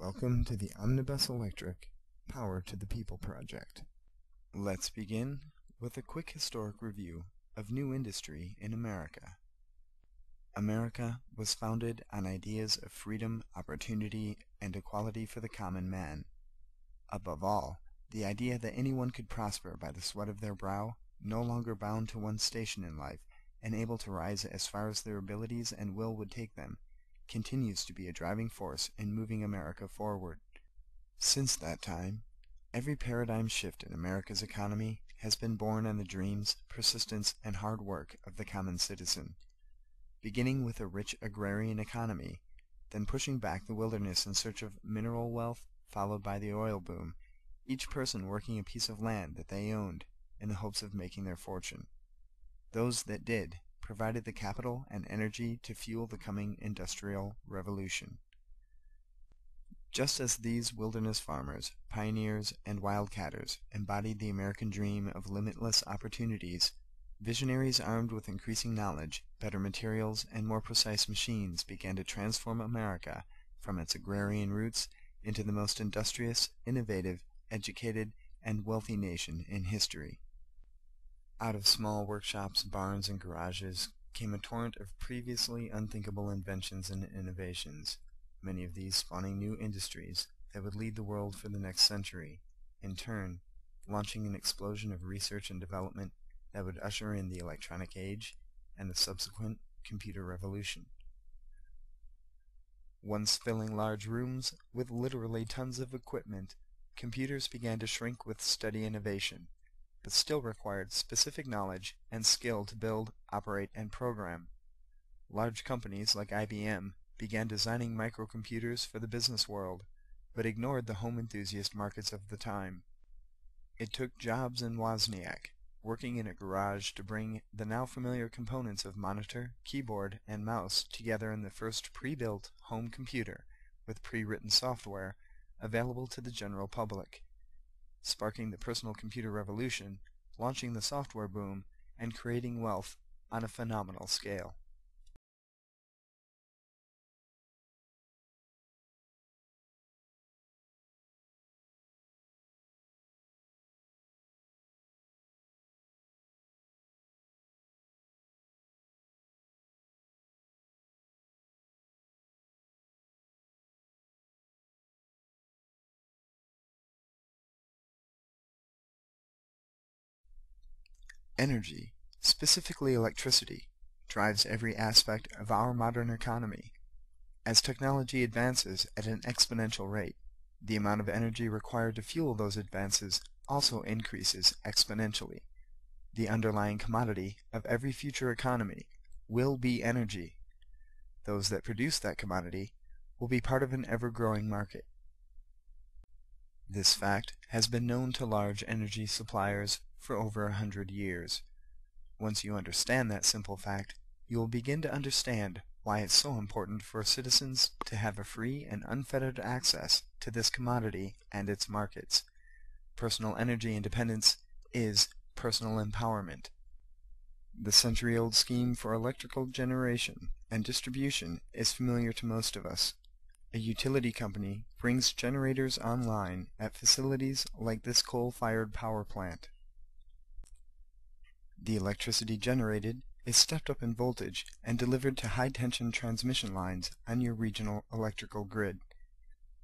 Welcome to the Omnibus Electric Power to the People project. Let's begin with a quick historic review of new industry in America. America was founded on ideas of freedom, opportunity, and equality for the common man. Above all, the idea that anyone could prosper by the sweat of their brow, no longer bound to one station in life, and able to rise as far as their abilities and will would take them, continues to be a driving force in moving America forward. Since that time, every paradigm shift in America's economy has been born on the dreams, persistence, and hard work of the common citizen. Beginning with a rich agrarian economy, then pushing back the wilderness in search of mineral wealth, followed by the oil boom, each person working a piece of land that they owned in the hopes of making their fortune. Those that did provided the capital and energy to fuel the coming industrial revolution. Just as these wilderness farmers, pioneers, and wildcatters embodied the American dream of limitless opportunities, visionaries armed with increasing knowledge, better materials, and more precise machines began to transform America from its agrarian roots into the most industrious, innovative, educated, and wealthy nation in history. Out of small workshops, barns, and garages came a torrent of previously unthinkable inventions and innovations, many of these spawning new industries that would lead the world for the next century, in turn launching an explosion of research and development that would usher in the electronic age and the subsequent computer revolution. Once filling large rooms with literally tons of equipment, computers began to shrink with steady innovation, but still required specific knowledge and skill to build, operate, and program. Large companies like IBM began designing microcomputers for the business world, but ignored the home enthusiast markets of the time. It took Jobs and Wozniak, working in a garage, to bring the now familiar components of monitor, keyboard, and mouse together in the first pre-built home computer with pre-written software available to the general public, sparking the personal computer revolution, launching the software boom, and creating wealth on a phenomenal scale. Energy, specifically electricity, drives every aspect of our modern economy. As technology advances at an exponential rate, the amount of energy required to fuel those advances also increases exponentially. The underlying commodity of every future economy will be energy. Those that produce that commodity will be part of an ever-growing market. This fact has been known to large energy suppliers for over 100 years. Once you understand that simple fact, you will begin to understand why it's so important for citizens to have a free and unfettered access to this commodity and its markets. Personal energy independence is personal empowerment. The century-old scheme for electrical generation and distribution is familiar to most of us. A utility company brings generators online at facilities like this coal-fired power plant. The electricity generated is stepped up in voltage and delivered to high-tension transmission lines on your regional electrical grid.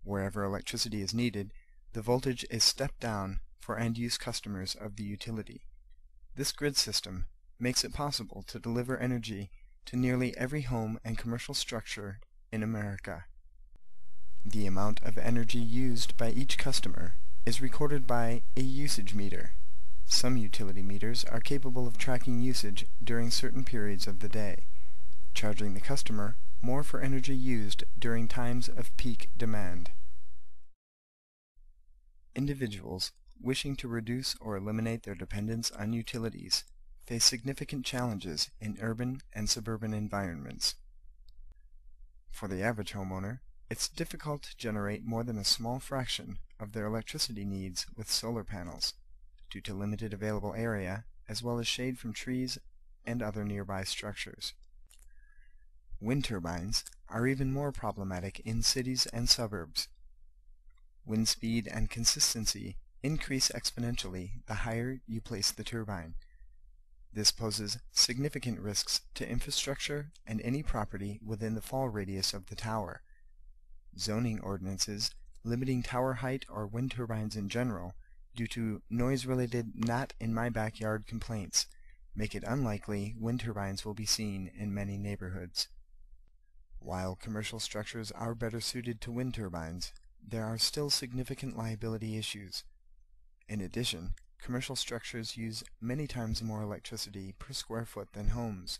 Wherever electricity is needed, the voltage is stepped down for end-use customers of the utility. This grid system makes it possible to deliver energy to nearly every home and commercial structure in America. The amount of energy used by each customer is recorded by a usage meter. Some utility meters are capable of tracking usage during certain periods of the day, charging the customer more for energy used during times of peak demand. Individuals wishing to reduce or eliminate their dependence on utilities face significant challenges in urban and suburban environments. For the average homeowner, it's difficult to generate more than a small fraction of their electricity needs with solar panels, due to limited available area as well as shade from trees and other nearby structures. Wind turbines are even more problematic in cities and suburbs. Wind speed and consistency increase exponentially the higher you place the turbine. This poses significant risks to infrastructure and any property within the fall radius of the tower. Zoning ordinances limiting tower height or wind turbines in general due to noise-related not-in-my-backyard complaints make it unlikely wind turbines will be seen in many neighborhoods. While commercial structures are better suited to wind turbines, there are still significant liability issues. In addition, commercial structures use many times more electricity per square foot than homes,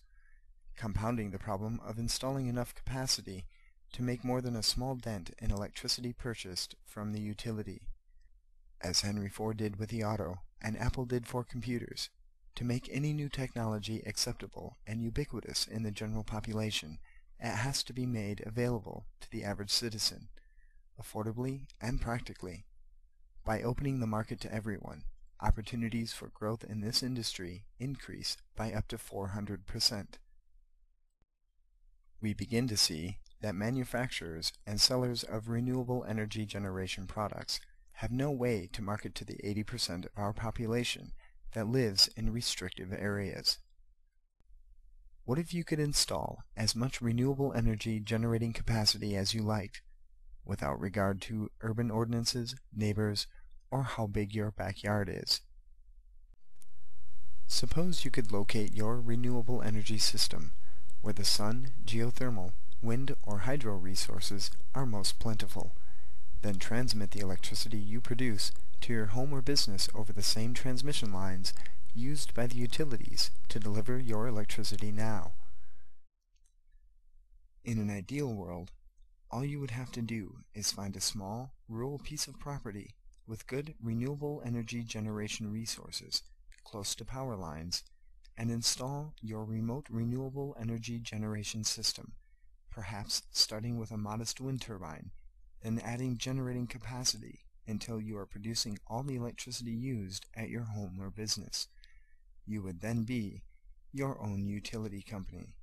compounding the problem of installing enough capacity to make more than a small dent in electricity purchased from the utility. As Henry Ford did with the auto, and Apple did for computers, to make any new technology acceptable and ubiquitous in the general population, it has to be made available to the average citizen, affordably and practically. By opening the market to everyone, opportunities for growth in this industry increase by up to 400%. We begin to see that manufacturers and sellers of renewable energy generation products have no way to market to the 80% of our population that lives in restrictive areas. What if you could install as much renewable energy generating capacity as you liked, without regard to urban ordinances, neighbors, or how big your backyard is? Suppose you could locate your renewable energy system where the sun, geothermal, wind, or hydro resources are most plentiful, then transmit the electricity you produce to your home or business over the same transmission lines used by the utilities to deliver your electricity now. In an ideal world, all you would have to do is find a small, rural piece of property with good renewable energy generation resources close to power lines and install your remote renewable energy generation system, perhaps starting with a modest wind turbine, then adding generating capacity until you are producing all the electricity used at your home or business. You would then be your own utility company.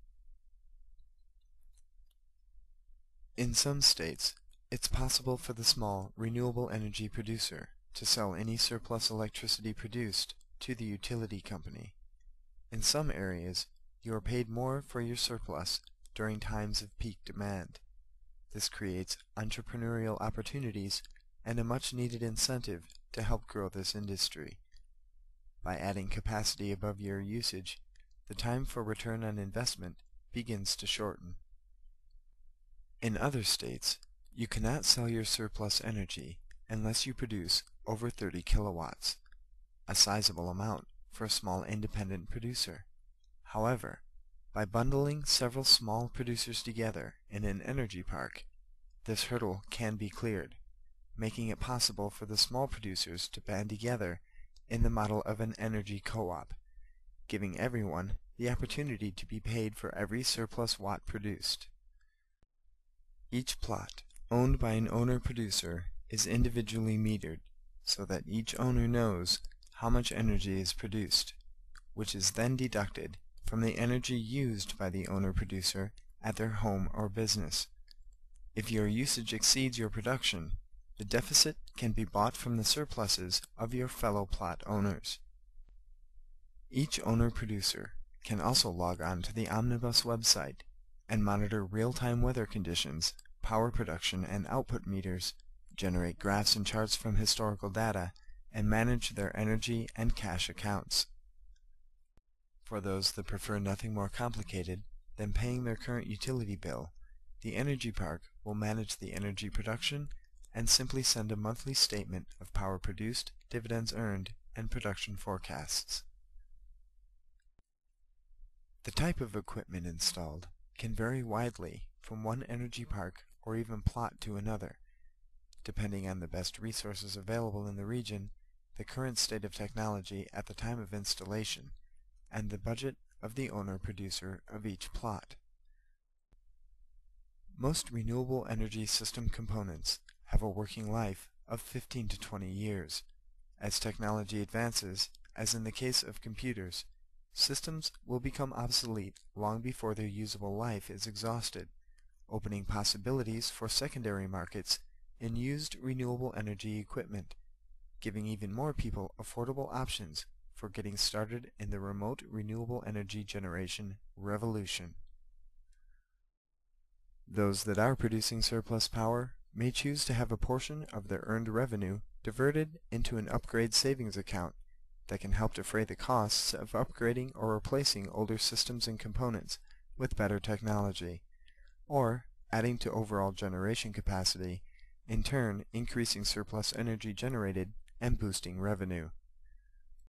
In some states, it's possible for the small renewable energy producer to sell any surplus electricity produced to the utility company. In some areas, you are paid more for your surplus during times of peak demand. This creates entrepreneurial opportunities and a much-needed incentive to help grow this industry. By adding capacity above your usage, the time for return on investment begins to shorten. In other states, you cannot sell your surplus energy unless you produce over 30 kilowatts, a sizable amount for a small independent producer. However, by bundling several small producers together in an energy park, this hurdle can be cleared, making it possible for the small producers to band together in the model of an energy co-op, giving everyone the opportunity to be paid for every surplus watt produced. Each plot owned by an owner-producer is individually metered so that each owner knows how much energy is produced, which is then deducted from the energy used by the owner-producer at their home or business. If your usage exceeds your production, the deficit can be bought from the surpluses of your fellow plot owners. Each owner-producer can also log on to the Omnibus website and monitor real-time weather conditions, power production and output meters, generate graphs and charts from historical data, and manage their energy and cash accounts. For those that prefer nothing more complicated than paying their current utility bill, the Energy Park will manage the energy production and simply send a monthly statement of power produced, dividends earned, and production forecasts. The type of equipment installed can vary widely from one energy park or even plot to another, depending on the best resources available in the region, the current state of technology at the time of installation, and the budget of the owner-producer of each plot. Most renewable energy system components have a working life of 15 to 20 years. As technology advances, as in the case of computers, systems will become obsolete long before their usable life is exhausted, opening possibilities for secondary markets in used renewable energy equipment, giving even more people affordable options for getting started in the remote renewable energy generation revolution. Those that are producing surplus power may choose to have a portion of their earned revenue diverted into an upgrade savings account that can help defray the costs of upgrading or replacing older systems and components with better technology, or adding to overall generation capacity, in turn increasing surplus energy generated and boosting revenue.